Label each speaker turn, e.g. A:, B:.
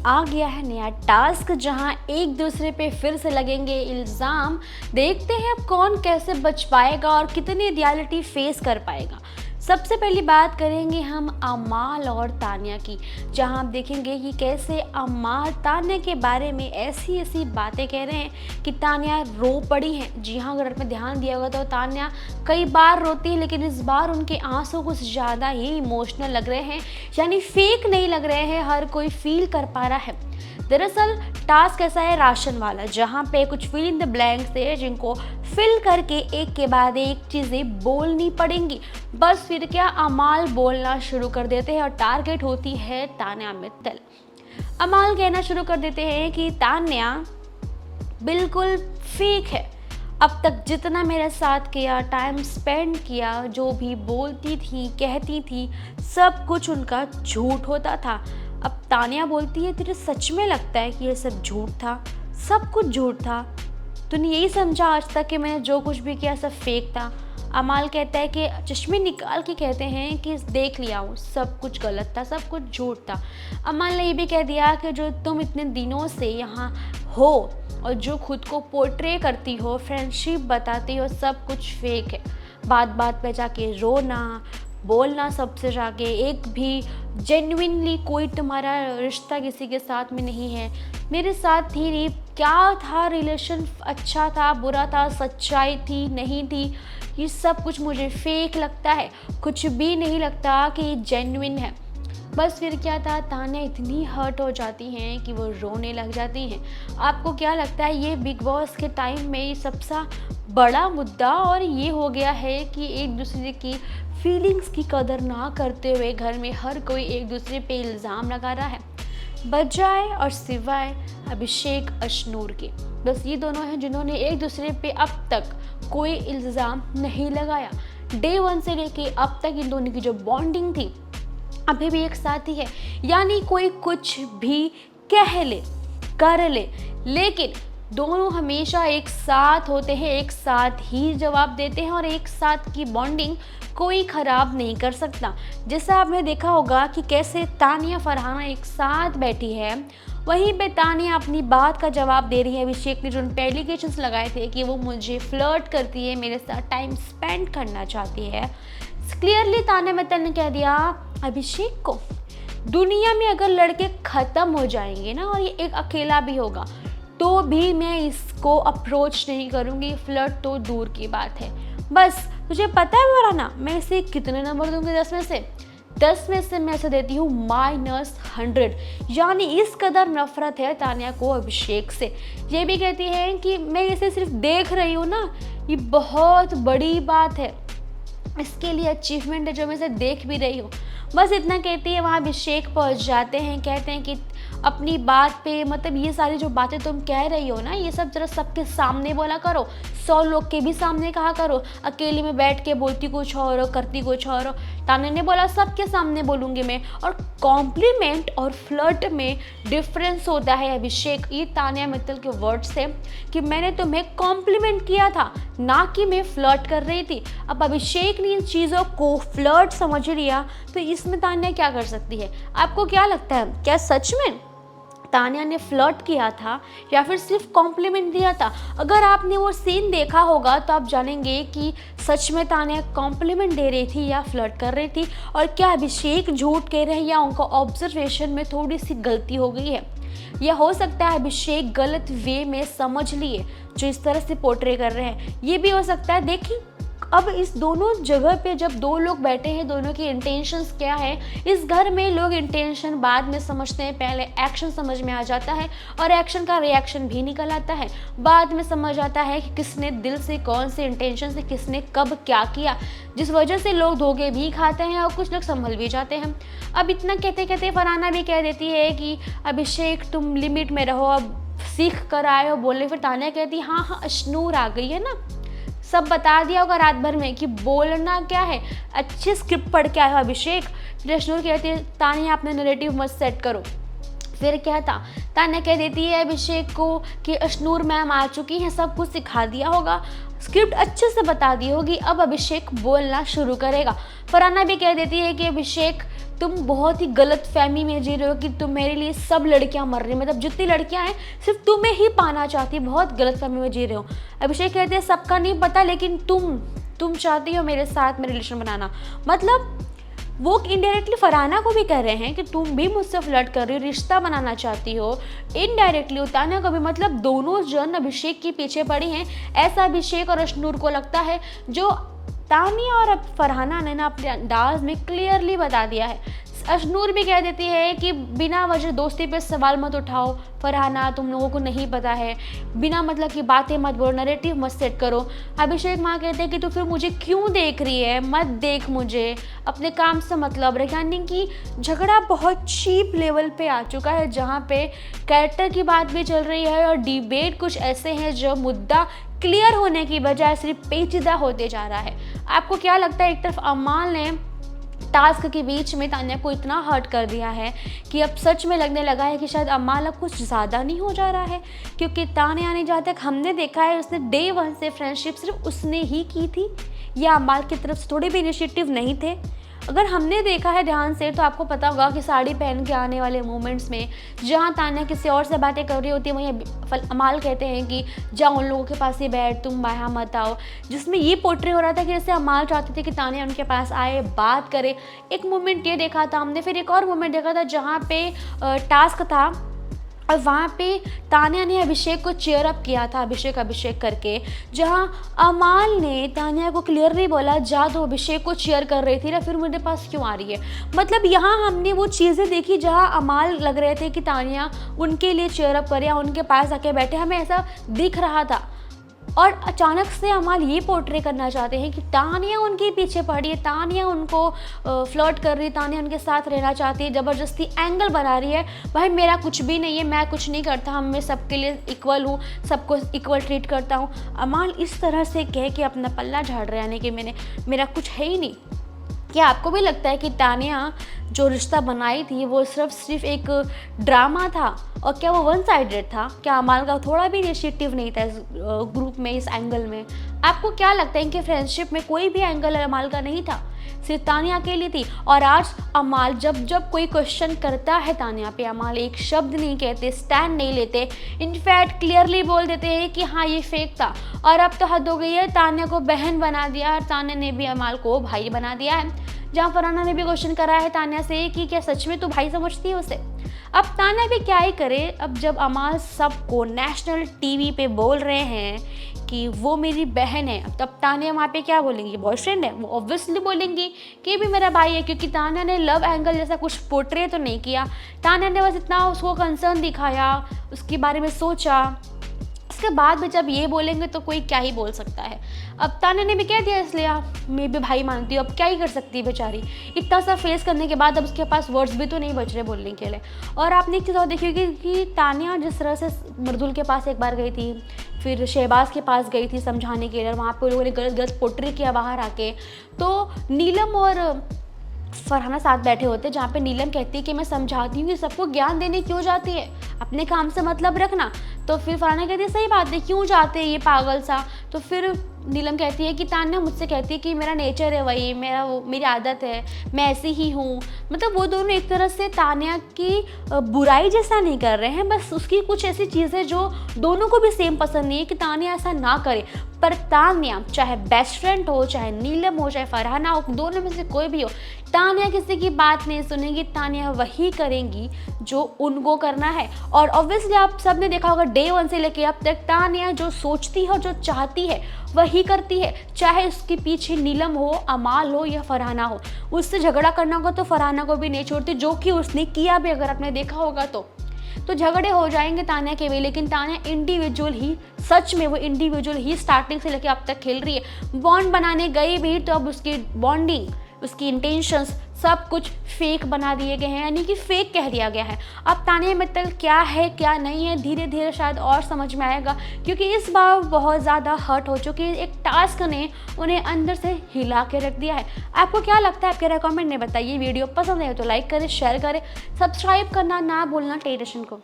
A: आ गया है नया टास्क जहां एक दूसरे पे फिर से लगेंगे इल्ज़ाम। देखते हैं अब कौन कैसे बच पाएगा और कितनी रियलिटी फेस कर पाएगा। सबसे पहली बात करेंगे हम अमाल और तान्या की, जहां आप देखेंगे कि कैसे अमाल तान्या के बारे में ऐसी ऐसी बातें कह रहे हैं कि तान्या रो पड़ी हैं। जी हाँ, अगर आपने ध्यान दिया होगा तो तान्या कई बार रोती है, लेकिन इस बार उनके आंसू कुछ ज़्यादा ही इमोशनल लग रहे हैं, यानी फेक नहीं लग रहे हैं, हर कोई फील कर पा रहा है। दरअसल टास्क ऐसा है राशन वाला, जहाँ पे कुछ फिल इन द ब्लैंक्स है जिनको फिल करके एक के बाद एक चीज़ें बोलनी पड़ेंगी। बस फिर क्या अमाल बोलना शुरू कर देते हैं और टारगेट होती है तान्या मित्तल। अमाल कहना शुरू कर देते हैं कि तान्या बिल्कुल फेक है, अब तक जितना मेरे साथ किया, टाइम स्पेंड किया, जो भी बोलती थी कहती थी, सब कुछ उनका झूठ होता था। अब तान्या बोलती है तुझे सच में लगता है कि ये सब झूठ था, सब कुछ झूठ था, तूने यही समझा आज तक कि मैंने जो कुछ भी किया सब फेक था। अमाल कहता है कि चश्मे निकाल के कहते हैं कि देख लिया हूँ, सब कुछ गलत था, सब कुछ झूठ था। अमाल ने ये भी कह दिया कि जो तुम इतने दिनों से यहाँ हो और जो खुद को पोर्ट्रे करती हो, फ्रेंडशिप बताती हो, सब कुछ फेक है। बात बात पे जाके रोना, बोलना सबसे जाके, एक भी जेन्युइनली कोई तुम्हारा रिश्ता किसी के साथ में नहीं है, मेरे साथ ही नहीं, क्या था रिलेशन, अच्छा था बुरा था, सच्चाई थी नहीं थी, ये सब कुछ मुझे फेक लगता है, कुछ भी नहीं लगता कि जेन्युइन है। बस फिर क्या था, तान्या इतनी हर्ट हो जाती हैं कि वो रोने लग जाती हैं। आपको क्या लगता है ये बिग बॉस के टाइम में सबसे बड़ा मुद्दा और ये हो गया है कि एक दूसरे की फीलिंग्स की कदर ना करते हुए घर में हर कोई एक दूसरे पे इल्ज़ाम लगा रहा है, बजाय और सिवाय अभिषेक अशनूर के। बस ये दोनों हैं जिन्होंने एक दूसरे पे अब तक कोई इल्ज़ाम नहीं लगाया। डे 1 से लेके अब तक इन दोनों की जो बॉन्डिंग थी अभी भी एक साथ ही है, यानी कोई कुछ भी कह ले कर ले, लेकिन दोनों हमेशा एक साथ होते हैं, एक साथ ही जवाब देते हैं और एक साथ की बॉन्डिंग कोई ख़राब नहीं कर सकता। जैसा आपने देखा होगा कि कैसे तान्या फरहाना एक साथ बैठी है, वहीं पे तान्या अपनी बात का जवाब दे रही है अभिषेक ने जो उन पे एलिगेशंस लगाए थे कि वो मुझे फ्लर्ट करती है, मेरे साथ टाइम स्पेंड करना चाहती है। क्लियरली तान्या मित्तल ने कह दिया अभिषेक को, दुनिया में अगर लड़के ख़त्म हो जाएंगे ना और ये एक अकेला भी होगा तो भी मैं इसको अप्रोच नहीं करूँगी, फ्लर्ट तो दूर की बात है। बस तुझे पता है वराना मैं इसे कितने नंबर दूंगी 10 में से? 10 में से मैं इसे देती हूँ -100, यानी इस कदर नफरत है तान्या को अभिषेक से। ये भी कहती हैं कि मैं इसे सिर्फ देख रही हूँ ना, ये बहुत बड़ी बात है, इसके लिए अचीवमेंट है जो मैं इसे देख भी रही हूँ। बस इतना कहती है, वहाँ अभिषेक पहुँच जाते हैं, कहते हैं कि अपनी बात पे, मतलब ये सारी जो बातें तुम कह रही हो ना, ये सब जरा सबके सामने बोला करो, 100 लोग के भी सामने कहा करो, अकेले में बैठ के बोलती कुछ और हो, करती कुछ और हो। तान्या ने बोला सबके सामने बोलूँगी मैं, और कॉम्प्लीमेंट और फ्लर्ट में डिफरेंस होता है अभिषेक। ये तान्या मित्तल के वर्ड्स थे कि मैंने तुम्हें कॉम्प्लीमेंट किया था, ना कि मैं फ्लर्ट कर रही थी। अब अभिषेक ने इन चीज़ों को फ्लर्ट समझ लिया तो इसमें तान्या क्या कर सकती है? आपको क्या लगता है, क्या सच में तान्या ने फ्लर्ट किया था या फिर सिर्फ कॉम्प्लीमेंट दिया था? अगर आपने वो सीन देखा होगा तो आप जानेंगे कि सच में तान्या कॉम्प्लीमेंट दे रही थी या फ्लर्ट कर रही थी, और क्या अभिषेक झूठ कह रहे हैं या उनका ऑब्जर्वेशन में थोड़ी सी गलती हो गई है, या हो सकता है अभिषेक गलत वे में समझ लिए जो इस तरह से पोर्ट्रे कर रहे हैं, ये भी हो सकता है। देखिए अब इस दोनों जगह पे जब दो लोग बैठे हैं, दोनों की इंटेंशंस क्या है, इस घर में लोग इंटेंशन बाद में समझते हैं, पहले एक्शन समझ में आ जाता है और एक्शन का रिएक्शन भी निकल आता है, बाद में समझ आता है कि किसने दिल से, कौन से इंटेंशन से, किसने कब क्या किया, जिस वजह से लोग धोखे भी खाते हैं और कुछ लोग संभल भी जाते हैं। अब इतना कहते कहते फरहाना भी कह देती है कि अभिषेक तुम लिमिट में रहो, अब सीख कर आए हो बोलने। फिर तान्या कहती हाँ हाँ अशनूर आ गई है ना, सब बता दिया होगा रात भर में कि बोलना क्या है, अच्छी स्क्रिप्ट पढ़ के आए हो अभिषेक। फिर अशनूर कहती है तान्या अपने नैरेटिव मत सेट करो। फिर क्या था, तान्या कह देती है अभिषेक को कि अशनूर मैम आ चुकी हैं, सब कुछ सिखा दिया होगा, स्क्रिप्ट अच्छे से बता दी होगी, अब अभिषेक बोलना शुरू करेगा। फरहाना भी कह देती है कि अभिषेक तुम बहुत ही गलत फहमी में जी रहे हो कि तुम मेरे लिए सब लड़कियां मर रही हैं, मतलब जितनी लड़कियां हैं सिर्फ तुम्हें ही पाना चाहती, बहुत गलत फहमी में जी रहे हो। अभिषेक कहते हैं सबका नहीं पता, लेकिन तुम चाहती हो मेरे साथ में रिलेशन बनाना, मतलब वो इनडायरेक्टली फरहाना को भी कह रहे हैं कि तुम भी मुझसे फ्लर्ट कर रही हो, रिश्ता बनाना चाहती हो। इनडायरेक्टली तान्या को भी, मतलब दोनों जन अभिषेक के पीछे पड़ी हैं। ऐसा अभिषेक और अशनूर को लगता है, जो तान्या और फरहाना ने ना अपने अंदाज में क्लियरली बता दिया है। अशनूर भी कह देती है कि बिना वजह दोस्ती पे सवाल मत उठाओ फरहाना, तुम लोगों को नहीं पता है, बिना मतलब की बातें मत बोलो, नैरेटिव मत सेट करो। अभिषेक माँ कहते हैं कि तो फिर मुझे क्यों देख रही है, मत देख मुझे, अपने काम से मतलब रख। यानी कि झगड़ा बहुत चीप लेवल पे आ चुका है, जहाँ पे कैरेक्टर की बात भी चल रही है और डिबेट कुछ ऐसे हैं जो मुद्दा क्लियर होने की बजाय सिर्फ पेचीदा होते जा रहा है। आपको क्या लगता है, एक तरफ अमाल ने टास्क के बीच में तान्या को इतना हर्ट कर दिया है कि अब सच में लगने लगा है कि शायद अमाल अब कुछ ज़्यादा नहीं हो जा रहा है, क्योंकि तान्या ने जहाँ तक हमने देखा है उसने डे 1 से फ्रेंडशिप सिर्फ उसने ही की थी, या अमाल की तरफ से थोड़े भी इनिशिएटिव नहीं थे। अगर हमने देखा है ध्यान से तो आपको पता होगा कि साड़ी पहन के आने वाले मोमेंट्स में जहाँ तान्या किसी और से बातें कर रही होती है, वहीं अमाल कहते हैं कि जाओ उन लोगों के पास ही बैठ, तुम यहाँ मत आओ, जिसमें ये पोर्ट्रे हो रहा था कि जैसे अमाल चाहते थे कि तान्या उनके पास आए, बात करे। एक मोमेंट ये देखा था हमने, फिर एक और मोमेंट देखा था जहाँ पे टास्क था और वहाँ पे तान्या ने अभिषेक को चीयर अप किया था, अभिषेक करके, जहाँ अमाल ने तान्या को क्लियरली बोला जा तो अभिषेक को चीयर कर रही थी ना, फिर मेरे पास क्यों आ रही है। मतलब यहाँ हमने वो चीज़ें देखी जहाँ अमाल लग रहे थे कि तान्या उनके लिए चीयर अप करे या उनके पास आके बैठे, हमें ऐसा दिख रहा था। और अचानक से अमाल ये पोर्ट्रे करना चाहते हैं कि तान्या उनके पीछे पड़ी है, तान्या उनको फ्लर्ट कर रही है, तान्या उनके साथ रहना चाहती है, ज़बरदस्ती एंगल बना रही है। भाई मेरा कुछ भी नहीं है, मैं कुछ नहीं करता, मैं सबके लिए इक्वल हूँ, सबको इक्वल ट्रीट करता हूँ। अमाल इस तरह से कह के अपना पल्ला झाड़ रहे, यानी कि मेरा कुछ है ही नहीं। क्या आपको भी लगता है कि तान्या जो रिश्ता बनाई थी वो सिर्फ एक ड्रामा था, और क्या वो वन साइडेड था? क्या अमाल का थोड़ा भी इनिशिएटिव नहीं था इस ग्रुप में, इस एंगल में? आपको क्या लगता है कि फ्रेंडशिप में कोई भी एंगल अमाल का नहीं था, सिर्फ तान्या अकेली थी? और आज अमाल जब कोई क्वेश्चन करता है तान्या पे, अमाल एक शब्द नहीं कहते, स्टैंड नहीं लेते, इनफैक्ट क्लियरली बोल देते हैं कि हाँ ये फेक था। और अब तो हद हो गई है, तान्या को बहन बना दिया और तान्या ने भी अमाल को भाई बना दिया है। जहाँ फरहाना ने भी क्वेश्चन करा है तान्या से कि क्या सच में तू भाई समझती है उसे? अब तान्या भी क्या ही करे, अब जब अमाल सबको नेशनल टीवी पे बोल रहे हैं कि वो मेरी बहन है, तब तान्या वहाँ पे क्या बोलेंगी? बॉयफ्रेंड है? वो ऑब्वियसली बोलेंगी कि भी मेरा भाई है, क्योंकि तान्या ने लव एंगल जैसा कुछ पोर्ट्रे तो नहीं किया। तान्या ने बस इतना उसको कंसर्न दिखाया, उसके बारे में सोचा, उसके बाद भी जब ये बोलेंगे तो कोई क्या ही बोल सकता है। अब तान्या ने भी कह दिया इसलिए मैं भी भाई मानती हूँ, अब क्या ही कर सकती है बेचारी। इतना सा फेस करने के बाद अब उसके पास वर्ड्स भी तो नहीं बच रहे बोलने के लिए। और आपने एक चीज़ और देखी होगी कि तान्या जिस तरह से मर्दुल के पास एक बार गई थी, फिर शहबाज के पास गई थी समझाने के लिए, वहाँ पर लोगों ने गलत पोर्ट्रे किया बाहर आके, तो नीलम और फरहाना साथ बैठे होते, जहाँ पे नीलम कहती है कि मैं समझाती हूँ कि सबको ज्ञान देने क्यों जाती है, अपने काम से मतलब रखना। तो फिर फरहाना कहती है सही बात है, क्यों जाते हैं ये पागल सा। तो फिर नीलम कहती है कि तान्या मुझसे कहती है कि मेरा नेचर है वही, मेरी आदत है, मैं ऐसी ही हूँ। मतलब वो दोनों एक तरह से तान्या की बुराई जैसा नहीं कर रहे हैं, बस उसकी कुछ ऐसी चीज़ें जो दोनों को भी सेम पसंद नहीं है कि तान्या ऐसा ना करे। पर तान्या चाहे बेस्ट फ्रेंड हो, चाहे नीलम हो, चाहे फरहाना हो, दोनों में से कोई भी हो, तान्या किसी की बात नहीं सुनेगी, तान्या वही करेंगी जो उनको करना है। और ऑब्वियसली आप सब ने देखा होगा डे 1 से लेके अब तक तान्या जो सोचती है और जो चाहती है वही करती है, चाहे उसके पीछे नीलम हो, अमाल हो या फरहाना हो। उससे झगड़ा करना होगा तो फरहाना को भी नहीं छोड़ती, जो कि उसने किया भी, अगर आपने देखा होगा तो झगड़े हो जाएंगे तान्या के भी, लेकिन तान्या इंडिविजुअल ही, सच में वो इंडिविजुअल ही स्टार्टिंग से लेके अब तक खेल रही है। बॉन्ड बनाने गई भी तो अब उसकी बॉन्डिंग, उसकी इंटेंशंस सब कुछ फेक बना दिए गए हैं, यानी कि फेक कह दिया गया है। अब तानिया मित्तल क्या है क्या नहीं है धीरे धीरे शायद और समझ में आएगा, क्योंकि इस बार बहुत ज़्यादा हर्ट हो चुकी है। एक टास्क ने उन्हें अंदर से हिला के रख दिया है। आपको क्या लगता है, आप कमेंट में बताइए। वीडियो पसंद आए तो लाइक करें, शेयर करें, सब्सक्राइब करना ना भूलना टेलीविजन को।